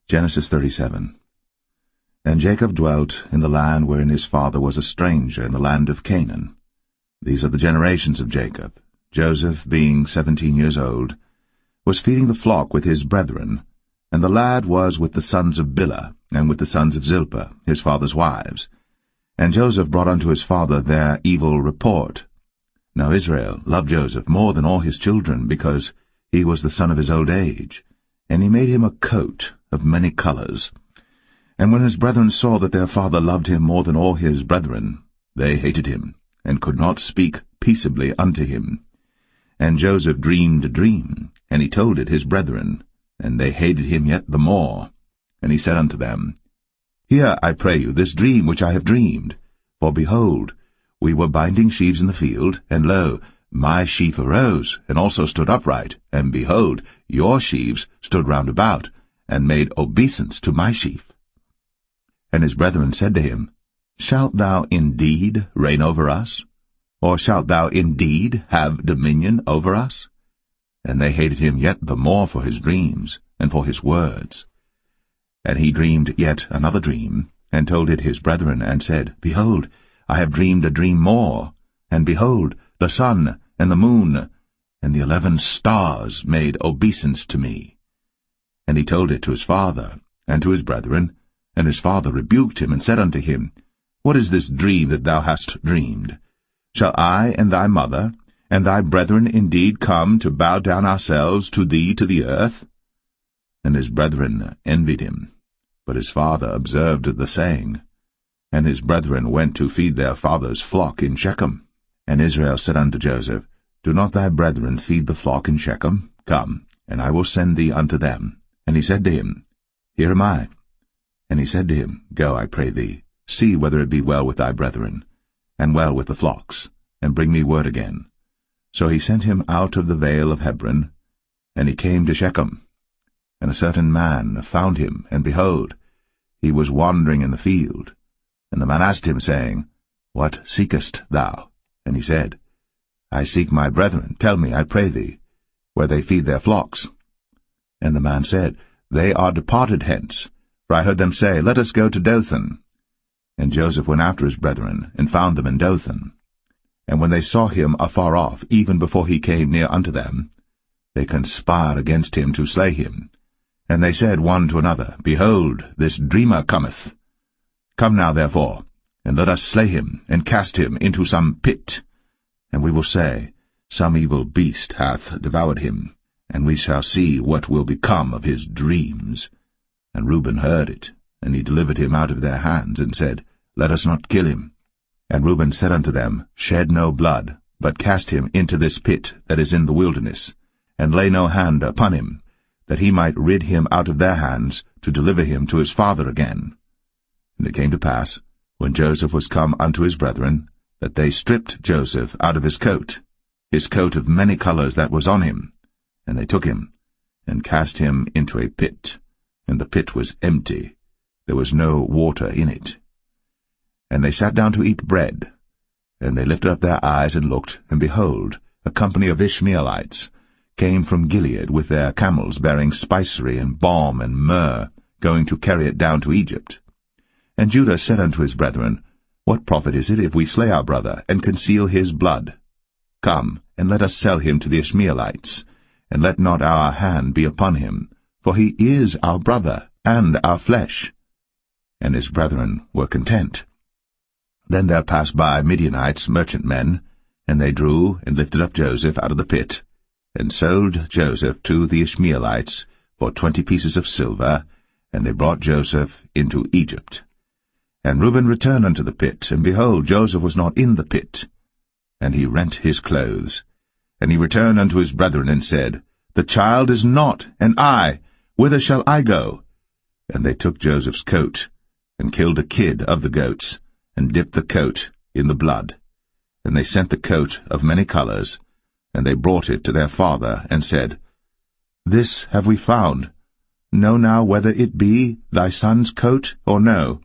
Genesis 37. And Jacob dwelt in the land wherein his father was a stranger, in the land of Canaan. These are the generations of Jacob. Joseph, being 17 years old, was feeding the flock with his brethren, and the lad was with the sons of Bilhah, and with the sons of Zilpah, his father's wives. And Joseph brought unto his father their evil report. Now Israel loved Joseph more than all his children, because he was the son of his old age. And he made him a coat of many colors. And when his brethren saw that their father loved him more than all his brethren, they hated him, and could not speak peaceably unto him. And Joseph dreamed a dream, and he told it his brethren, and they hated him yet the more. And he said unto them, Hear, I pray you, this dream which I have dreamed. For behold, we were binding sheaves in the field, and lo, my sheaf arose, and also stood upright, and behold, your sheaves stood round about, and made obeisance to my sheaf. And his brethren said to him, Shalt thou indeed reign over us? Or shalt thou indeed have dominion over us? And they hated him yet the more for his dreams, and for his words. And he dreamed yet another dream, and told it his brethren, and said, Behold, I have dreamed a dream more, and behold, the sun, and the moon, and the 11 stars made obeisance to me. And he told it to his father, and to his brethren, and his father rebuked him, and said unto him, What is this dream that thou hast dreamed? Shall I and thy mother, and thy brethren indeed come to bow down ourselves to thee to the earth? And his brethren envied him. But his father observed the saying. And his brethren went to feed their father's flock in Shechem. And Israel said unto Joseph, Do not thy brethren feed the flock in Shechem? Come, and I will send thee unto them. And he said to him, Here am I. And he said to him, Go, I pray thee, see whether it be well with thy brethren, and well with the flocks, and bring me word again. So he sent him out of the vale of Hebron, and he came to Shechem. And a certain man found him, and behold, he was wandering in the field. And the man asked him, saying, What seekest thou? And he said, I seek my brethren. Tell me, I pray thee, where they feed their flocks. And the man said, They are departed hence, for I heard them say, Let us go to Dothan. And Joseph went after his brethren, and found them in Dothan. And when they saw him afar off, even before he came near unto them, they conspired against him to slay him. And they said one to another, Behold, this dreamer cometh. Come now, therefore, and let us slay him, and cast him into some pit. And we will say, Some evil beast hath devoured him, and we shall see what will become of his dreams. And Reuben heard it, and he delivered him out of their hands, and said, Let us not kill him. And Reuben said unto them, Shed no blood, but cast him into this pit that is in the wilderness, and lay no hand upon him, that he might rid him out of their hands, to deliver him to his father again. And it came to pass, when Joseph was come unto his brethren, that they stripped Joseph out of his coat of many colors that was on him, and they took him, and cast him into a pit, and the pit was empty, there was no water in it. And they sat down to eat bread, and they lifted up their eyes and looked, and behold, a company of Ishmaelites came from Gilead with their camels bearing spicery and balm and myrrh, going to carry it down to Egypt. And Judah said unto his brethren, What profit is it if we slay our brother, and conceal his blood? Come, and let us sell him to the Ishmaelites, and let not our hand be upon him, for he is our brother, and our flesh. And his brethren were content. Then there passed by Midianites, merchantmen, and they drew and lifted up Joseph out of the pit, and sold Joseph to the Ishmaelites for 20 pieces of silver, and they brought Joseph into Egypt. And Reuben returned unto the pit, and behold, Joseph was not in the pit. And he rent his clothes. And he returned unto his brethren, and said, The child is not, and I, whither shall I go? And they took Joseph's coat, and killed a kid of the goats, and dipped the coat in the blood. And they sent the coat of many colors, and they brought it to their father, and said, This have we found. Know now whether it be thy son's coat or no.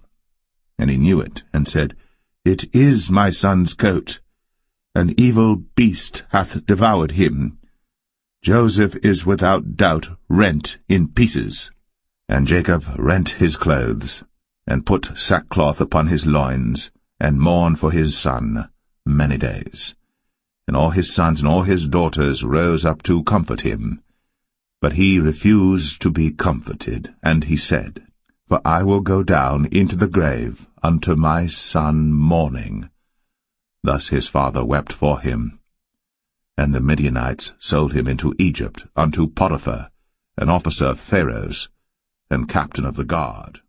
And he knew it, and said, It is my son's coat. An evil beast hath devoured him. Joseph is without doubt rent in pieces. And Jacob rent his clothes, and put sackcloth upon his loins, and mourned for his son many days. And all his sons and all his daughters rose up to comfort him. But he refused to be comforted, and he said, For I will go down into the grave unto my son mourning. Thus his father wept for him. And the Midianites sold him into Egypt unto Potiphar, an officer of Pharaoh's, and captain of the guard.